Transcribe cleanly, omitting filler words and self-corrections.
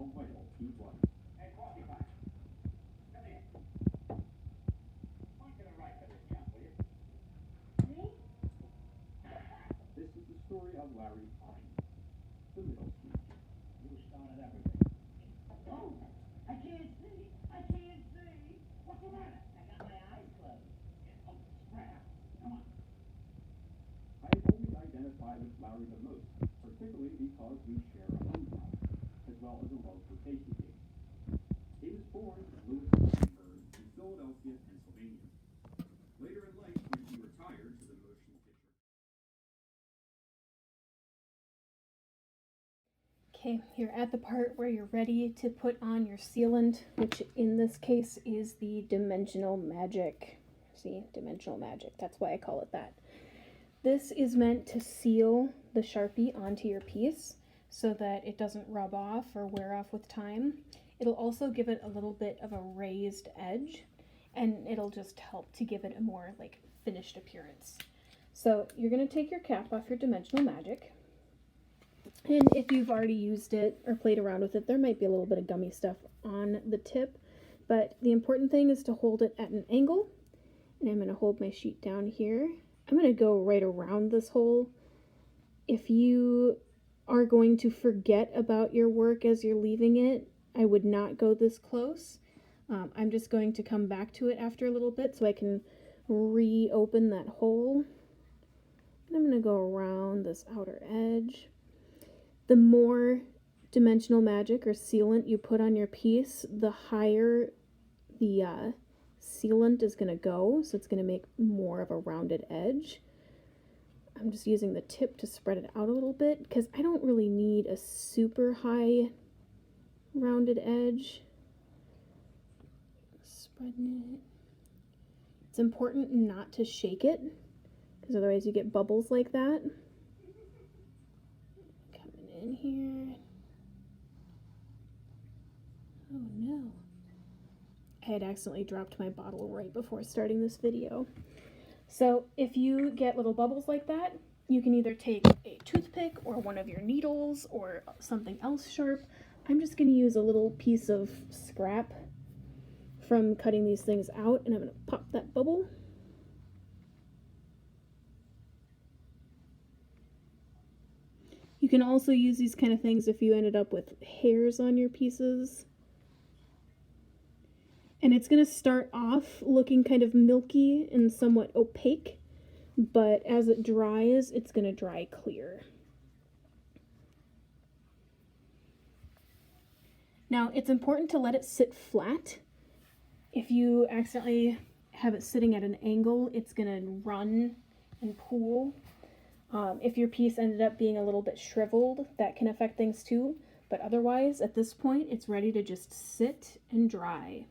now vital P1. Hey, coffee box. Come here. Point to the right for this jump, will you? This is the story of Larry Pine, the middle school kid. You started everything. Oh, I can't see. I can't see. What's the matter? I got my eyes closed. Oh, crap. Come on. I always identify with Larry the most, particularly because we share a hometown, as well as a love for tasty cakes. He was born in Lewisburg in Philadelphia, Pennsylvania. Later in life, when he retired to the motion picture. Okay, you're at the part where you're ready to put on your sealant, which in this case is the Dimensional Magic. See, Dimensional Magic, that's why I call it that. This is meant to seal the Sharpie onto your piece so that it doesn't rub off or wear off with time. It'll also give it a little bit of a raised edge, and it'll just help to give it a more like finished appearance. So you're going to take your cap off your Dimensional Magic. And if you've already used it or played around with it, there might be a little bit of gummy stuff on the tip, but the important thing is to hold it at an angle. And I'm going to hold my sheet down here. I'm going to go right around this hole. If you are going to forget about your work as you're leaving it, I would not go this close. I'm just going to come back to it after a little bit so I can reopen that hole. And I'm going to go around this outer edge. The more Dimensional Magic or sealant you put on your piece, the higher the sealant is going to go, so it's going to make more of a rounded edge. I'm just using the tip to spread it out a little bit because I don't really need a super high rounded edge. Spreading it. It's important not to shake it because otherwise you get bubbles like that. In here. Oh no. I had accidentally dropped my bottle right before starting this video. So if you get little bubbles like that, you can either take a toothpick or one of your needles or something else sharp. I'm just going to use a little piece of scrap from cutting these things out, and I'm going to pop that bubble. You can also use these kind of things if you ended up with hairs on your pieces. And it's going to start off looking kind of milky and somewhat opaque, but as it dries, it's going to dry clear. Now, it's important to let it sit flat. If you accidentally have it sitting at an angle, it's going to run and pool. If your piece ended up being a little bit shriveled, that can affect things too. But otherwise, at this point, it's ready to just sit and dry.